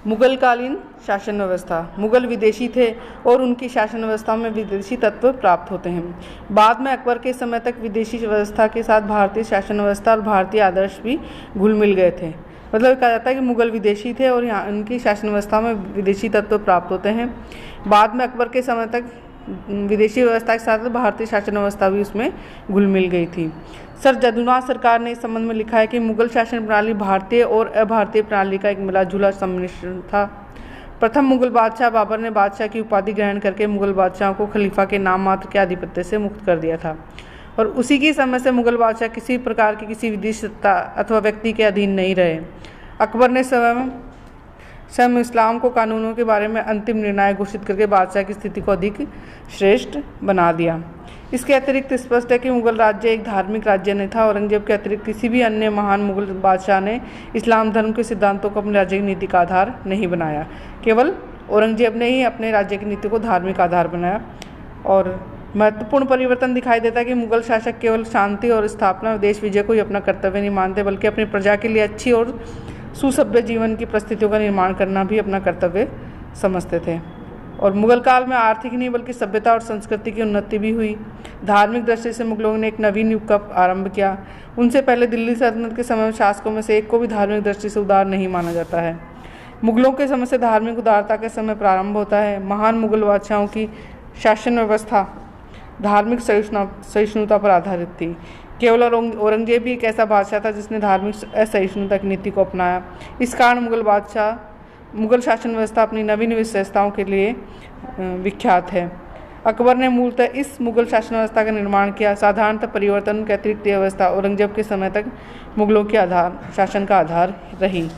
मुगलकालीन शासन व्यवस्था। मुगल विदेशी थे और उनकी शासन व्यवस्था में विदेशी तत्व प्राप्त होते हैं। बाद में अकबर के समय तक विदेशी व्यवस्था के साथ भारतीय शासन व्यवस्था और भारतीय आदर्श भी घुल मिल गए थे। मतलब कहा जाता है कि मुगल विदेशी थे और यहाँ उनकी शासन व्यवस्था में विदेशी तत्व प्राप्त होते हैं। बाद में अकबर के समय तक विदेशी व्यवस्था के साथ भारतीय शासन व्यवस्था भी उसमें घुल मिल गई थी। सर जदुनाथ सरकार ने इस संबंध में लिखा है कि मुगल शासन प्रणाली भारतीय और अभारतीय प्रणाली का एक मिला जुला सम्मिश्रण था। प्रथम मुगल बादशाह बाबर ने बादशाह की उपाधि ग्रहण करके मुगल बादशाहों को खलीफा के नाम मात्र के आधिपत्य से मुक्त कर दिया था और उसी की समय से मुगल बादशाह किसी प्रकार की किसी विदेशी सत्ता अथवा व्यक्ति के अधीन नहीं रहे। अकबर ने स्वयं इस्लाम को कानूनों के बारे में अंतिम निर्णय घोषित करके बादशाह की स्थिति को अधिक श्रेष्ठ बना दिया। इसके अतिरिक्त स्पष्ट है कि मुगल राज्य एक धार्मिक राज्य नहीं था। औरंगजेब के अतिरिक्त किसी भी अन्य महान मुगल बादशाह ने इस्लाम धर्म के सिद्धांतों को अपने राज्य की नीति का आधार नहीं बनाया। केवल औरंगजेब ने ही अपने राज्य की नीति को धार्मिक आधार बनाया। और महत्वपूर्ण परिवर्तन दिखाई देता है कि मुगल शासक केवल शांति और स्थापना और देश विजय को ही अपना कर्तव्य नहीं मानते, बल्कि अपनी प्रजा के लिए अच्छी और सुसभ्य जीवन की परिस्थितियों का निर्माण करना भी अपना कर्तव्य समझते थे। और मुगल काल में आर्थिक नहीं बल्कि सभ्यता और संस्कृति की उन्नति भी हुई। धार्मिक दृष्टि से मुगलों ने एक नवीन युग का आरंभ किया। उनसे पहले दिल्ली सल्तनत के समय में शासकों में से एक को भी धार्मिक दृष्टि से उदार नहीं माना जाता है। मुगलों के समय से धार्मिक उदारता के समय प्रारंभ होता है। महान मुगल बादशाहों की शासन व्यवस्था धार्मिक सहिष्णुता पर आधारित थी। केवल औरंगजेब ही एक ऐसा बादशाह था जिसने धार्मिक असहिष्णुता की नीति को अपनाया। इस कारण मुगल शासन व्यवस्था अपनी नवीन विशेषताओं के लिए विख्यात है। अकबर ने मूलतः इस मुगल शासन व्यवस्था का निर्माण किया। साधारणतः परिवर्तन के अतिरिक्त यह व्यवस्था औरंगजेब के समय तक मुगलों के शासन का आधार रही।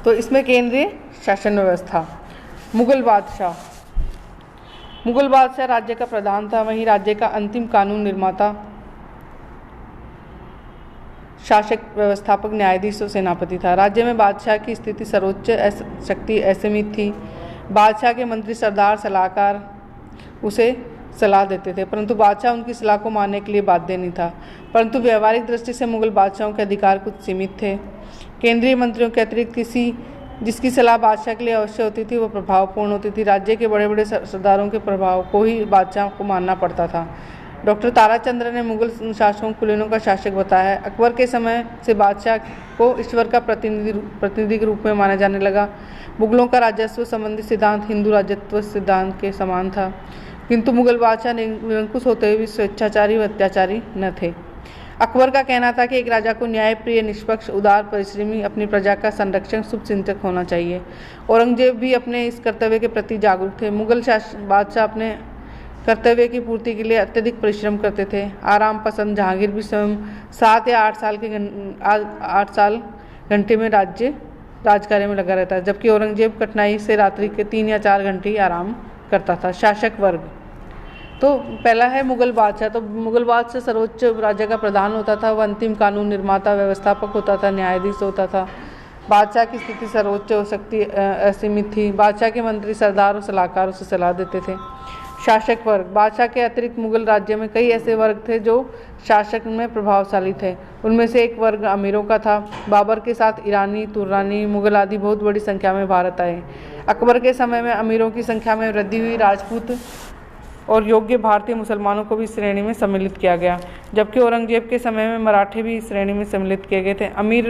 तो इसमें केंद्रीय शासन व्यवस्था। मुगल बादशाह राज्य का प्रधान था, वहीं राज्य का अंतिम कानून निर्माता, शासक, व्यवस्थापक, न्यायाधीश और सेनापति था। राज्य में बादशाह की स्थिति सर्वोच्च शक्ति असीमित थी। बादशाह के मंत्री, सरदार, सलाहकार उसे सलाह देते थे, परंतु बादशाह उनकी सलाह को मानने के लिए बाध्य नहीं था। परंतु व्यवहारिक दृष्टि से मुगल बादशाहों के अधिकार कुछ सीमित थे। केंद्रीय मंत्रियों के अतिरिक्त जिसकी सलाह बादशाह के लिए अवश्य होती थी, वो प्रभावपूर्ण होती थी। राज्य के बड़े बड़े सरदारों के प्रभाव को ही बादशाह को मानना पड़ता था। डॉक्टर ताराचंद्र ने मुगल शासकों को कुलीनों का शासक बताया है। अकबर के समय से बादशाह को ईश्वर का प्रतिनिधि के रूप में माना जाने लगा। मुगलों का राजस्व संबंधी सिद्धांत हिंदू राजत्व सिद्धांत के समान था, किंतु मुगल बादशाह निरंकुश होते हुए भी स्वेच्छाचारी व अत्याचारी न थे। अकबर का कहना था कि एक राजा को न्यायप्रिय, निष्पक्ष, उदार, परिश्रमी, अपनी प्रजा का संरक्षक, शुभचिंतक होना चाहिए। औरंगजेब भी अपने इस कर्तव्य के प्रति जागरूक थे। मुगल बादशाह अपने कर्तव्य की पूर्ति के लिए अत्यधिक परिश्रम करते थे। आराम पसंद जहांगीर भी स्वयं 7 या 8 साल घंटे में राजकार्य में लगा रहता है, जबकि औरंगजेब कठिनाई से रात्रि के 3 या 4 घंटे ही आराम करता था। शासक वर्ग, तो पहला है मुगल बादशाह। तो मुगल बादशाह सर्वोच्च राज्य का प्रधान होता था, वह अंतिम कानून निर्माता, व्यवस्थापक होता था, न्यायाधीश होता था। बादशाह की स्थिति सर्वोच्च शक्ति असीमित थी। बादशाह के मंत्री, सरदार और सलाहकार उसे सलाह देते थे। शासक वर्ग, बादशाह के अतिरिक्त मुगल राज्य में कई ऐसे वर्ग थे जो शासक में प्रभावशाली थे। उनमें से एक वर्ग अमीरों का था। बाबर के साथ ईरानी, तुर्रानी, मुगल आदि बहुत बड़ी संख्या में भारत आए। अकबर के समय में अमीरों की संख्या में वृद्धि हुई। राजपूत और योग्य भारतीय मुसलमानों को भी इस श्रेणी में सम्मिलित किया गया, जबकि औरंगजेब के समय में मराठे भी इस श्रेणी में सम्मिलित किए गए थे। अमीर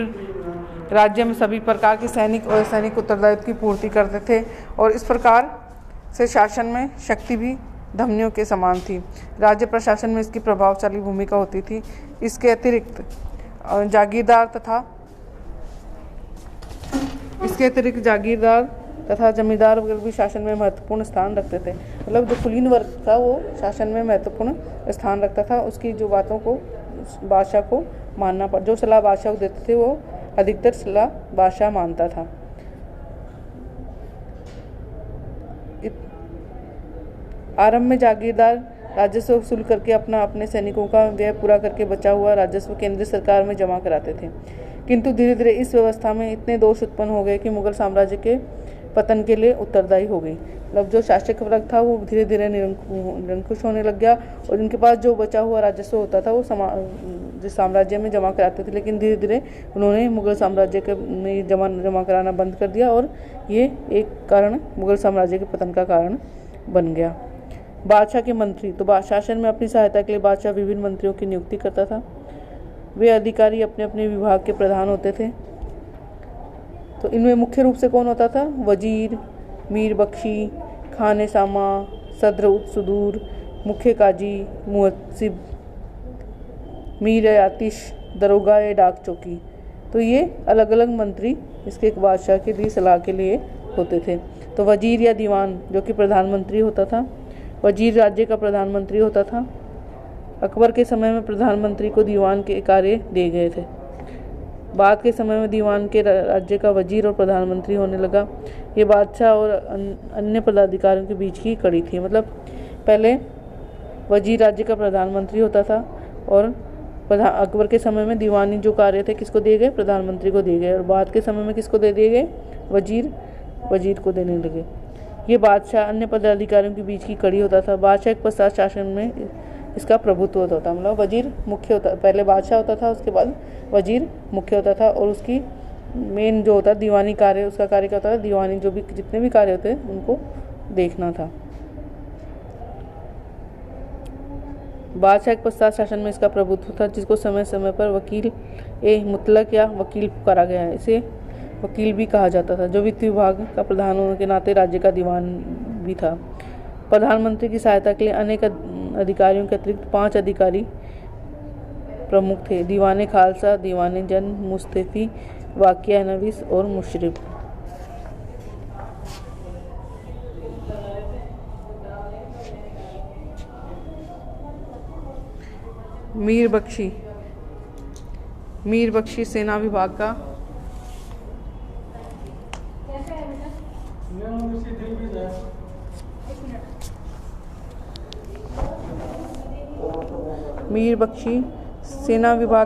राज्य में सभी प्रकार के सैनिक और सैनिक उत्तरदायित्व की पूर्ति करते थे और इस प्रकार से शासन में शक्ति भी धमनियों के समान थी। राज्य प्रशासन में इसकी प्रभावशाली भूमिका होती थी। इसके अतिरिक्त जागीरदार तथा जमींदार वर्ग भी शासन में महत्वपूर्ण स्थान रखते थे। मतलब जो कुलीन वर्ग था वो शासन में महत्वपूर्ण स्थान रखता था। उसकी जो बातों को बादशाह को मानना पड़, जो सलाह बादशाह को देते थे वो अधिकतर सलाह बादशाह मानता था। आरंभ में जागीरदार राजस्व वसूल करके अपने सैनिकों का व्यय पूरा करके बचा हुआ राजस्व केंद्रीय सरकार में जमा कराते थे, किंतु धीरे धीरे इस व्यवस्था में इतने दोष उत्पन्न हो गए कि मुगल साम्राज्य के पतन के लिए उत्तरदायी हो गई। मतलब जो शासक वर्ग था वो धीरे धीरे निरंकुश होने लग गया और उनके पास जो बचा हुआ राजस्व होता था वो जिस साम्राज्य में जमा कराते थे, लेकिन धीरे धीरे उन्होंने मुगल साम्राज्य के में जमा कराना बंद कर दिया और ये एक कारण मुगल साम्राज्य के पतन का कारण बन गया। बादशाह के मंत्री, तो शासन में अपनी सहायता के लिए बादशाह विभिन्न मंत्रियों की नियुक्ति करता था। वे अधिकारी अपने अपने विभाग के प्रधान होते थे। तो इनमें मुख्य रूप से कौन होता था? वजीर, मीर बख्शी, खाने सामा, सद्र उप सुदूर, मुख्य काजी, मुहत्सिब, मीर आतिश, दरोगा या डाक चौकी। तो ये अलग अलग मंत्री इसके बादशाह के लिए सलाह के लिए होते थे। तो वजीर या दीवान जो कि प्रधानमंत्री होता था, वजीर राज्य का प्रधानमंत्री होता था। अकबर के समय में प्रधानमंत्री को दीवान के कार्य दिए गए थे। बाद के समय में दीवान के राज्य का वजीर और प्रधानमंत्री होने लगा। ये बादशाह और अन्य पदाधिकारियों के बीच की कड़ी थी। मतलब पहले वजीर राज्य का प्रधानमंत्री होता था और अकबर के समय में दीवानी जो कार्य थे किसको दिए गए? प्रधानमंत्री को दिए गए। और बाद के समय में किसको दे दिए गए? वजीर को देने लगे। ये बादशाह अन्य पदाधिकारियों के बीच की कड़ी होता था। बादशाह के पश्चात शासन में इसका प्रभुत्व होता था। मतलब वजीर मुख्य होता, पहले बादशाह होता था, उसके बाद वजीर मुख्य होता था और उसकी मेन जो होता दीवानी कार्य, उसका कार्य क्या होता था? दीवानी जो भी जितने भी कार्य होते हैं उनको देखना था। बादशाह के पश्चात शासन में इसका प्रभुत्व था, जिसको समय समय पर वकील ए मुतलक या वकील पुकारा गया है। इसे वकील भी कहा जाता था, जो वित्त विभाग का प्रधान होने के नाते राज्य का दीवान भी था। प्रधानमंत्री की सहायता के लिए अनेक अधिकारियों के अतिरिक्त 5 अधिकारी प्रमुख थे: दीवाने खालसा, दीवाने जन, मुस्तफी, वाकिया नवीस और मुशरिफ। मीर बख्शी सेना विभाग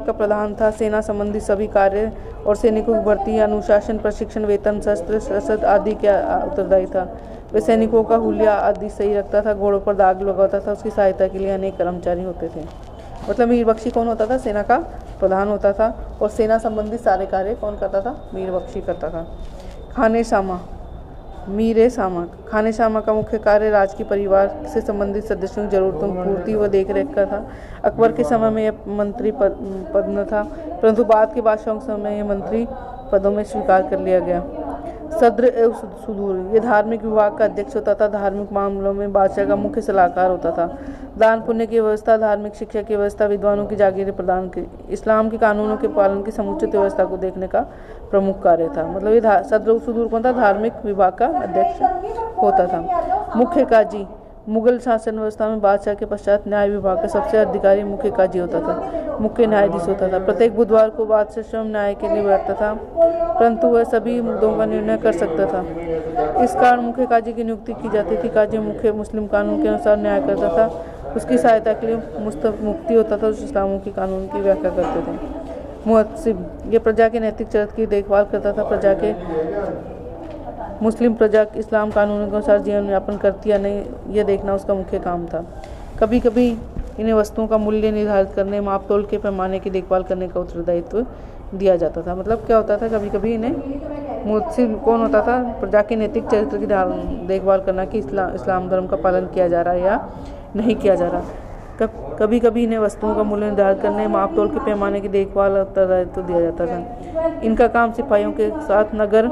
का प्रधान था। सेना संबंधी सभी कार्य और सैनिकों की भर्ती, अनुशासन, प्रशिक्षण, वेतन, शस्त्र, रसद आदि का उत्तरदायी था। वे सैनिकों का हुलिया आदि सही रखता था, घोड़ों पर दाग लगाता था। उसकी सहायता के लिए अनेक कर्मचारी होते थे। मतलब मीर बख्शी कौन होता था? सेना का प्रधान होता था और सेना संबंधी सारे कार्य कौन करता था? मीर बख्शी करता था। खाने सामा का मुख्य कार्य राजकीय परिवार से संबंधित सदस्यों की जरूरतों की पूर्ति व देखरेख का था। अकबर के समय में यह मंत्री पद न था, परंतु बाद के बादशाहों के समय में यह मंत्री पदों में स्वीकार कर लिया गया। सद्र एवं सुदूर, ये धार्मिक विभाग का अध्यक्ष होता था। धार्मिक मामलों में बादशाह का मुख्य सलाहकार होता था। दान पुण्य की व्यवस्था, धार्मिक शिक्षा की व्यवस्था, विद्वानों की जागीरें प्रदान की, इस्लाम के कानूनों के पालन की समुचित व्यवस्था को देखने का प्रमुख कार्य था। मतलब ये सद्र सुदूर कौन था? धार्मिक विभाग का अध्यक्ष होता था। मुख्य काजी, मुगल शासन व्यवस्था में बादशाह के पश्चात न्याय विभाग का सबसे अधिकारी मुख्य काजी होता था, मुख्य न्यायाधीश होता था। प्रत्येक बुधवार को बादशाह स्वयं न्याय के लिए बैठता था, परंतु वह सभी मुद्दों का निर्णय कर सकता था। इस कारण मुख्य काजी की नियुक्ति की जाती थी। काजी मुख्य मुस्लिम कानून के अनुसार न्याय करता था। उसकी सहायता के लिए मुफ्ती होता था, उस इस्लामों के कानून की व्याख्या करते थे। मुहत्सिब, ये प्रजा के नैतिक चरित्र की देखभाल करता था। मुस्लिम प्रजा इस्लाम कानूनों के अनुसार जीवन यापन करती या नहीं, यह देखना उसका मुख्य काम था। कभी कभी इन्हें वस्तुओं का मूल्य निर्धारित करने, माप तोल के पैमाने की देखभाल करने का उत्तरदायित्व दिया जाता था। मतलब क्या होता था? कभी कभी इन्हें मुहत्सिब कौन होता था? प्रजा के नैतिक चरित्र की देखभाल करना कि इस्लाम धर्म का पालन किया जा रहा है या नहीं किया जा रहा। कभी कभी इन्हें वस्तुओं का मूल्य निर्धारित करने, माप तोल के पैमाने की देखभाल उत्तरदायित्व दिया जाता था। इनका काम सिपाहियों के साथ नगर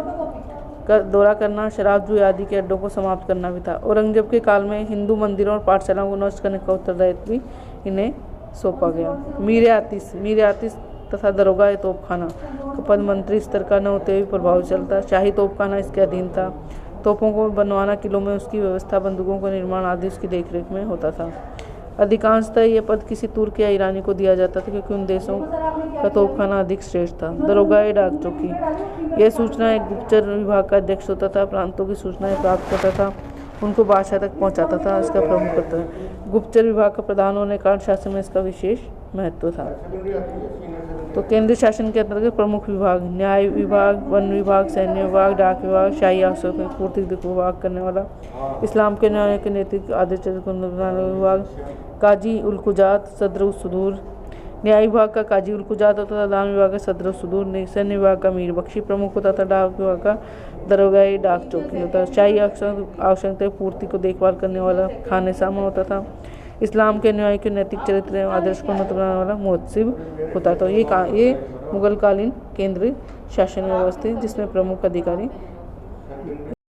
का दौरा करना, शराब जुए आदि के अड्डों को समाप्त करना भी था। औरंगजेब के काल में हिंदू मंदिरों और पाठशालाओं को नष्ट करने का उत्तरदायित्व भी इन्हें सौंपा गया। मीर आतिश तथा दरोगा ए तोपखाना का पद मंत्री स्तर का न होते हुए प्रभाव चलता। शाही तोपखाना इसके अधीन था। तोपों को बनवाना, किलों में उसकी व्यवस्था, बंदूकों का निर्माण आदि उसकी देखरेख में होता था। अधिकांशतः यह पद किसी तुर्क या ईरानी को दिया जाता था, क्योंकि उन देशों का तोपखाना अधिक श्रेष्ठ था। दरोगा ए डाक चौकी, यह सूचना एक गुप्तचर विभाग का अध्यक्ष होता था। प्रांतों की सूचनाएं प्राप्त करता था, उनको बादशाह तक पहुंचाता था। इसका प्रमुख कर्तव्य गुप्तचर विभाग का प्रधान होने के कारण शासन में इसका विशेष महत्व था। तो केंद्रीय शासन के अंतर्गत प्रमुख विभाग न्याय विभाग, वन विभाग, सैन्य विभाग, डाक विभाग, शाही आवश्यकता पूर्ति विभाग करने वाला, इस्लाम के न्याय के नैतिक आदेश विभाग, काजी उल कुजात, सदर सुदूर। न्याय विभाग का काजी उल कुजात होता था, दान विभाग का सदर सुदूर, सैन्य विभाग का मीर बख्शी प्रमुख होता था, डाक विभाग का दरोगाई डाक चौकी होता था, शाही आवश्यकता पूर्ति को देखभाल करने वाला खाने सामा होता था, इस्लाम के न्याय के नैतिक चरित्र एवं आदर्श को महत्व बनाने वाला मुहत्सिब होता था। ये मुगल कालीन केंद्रीय शासन व्यवस्था जिसमें प्रमुख अधिकारी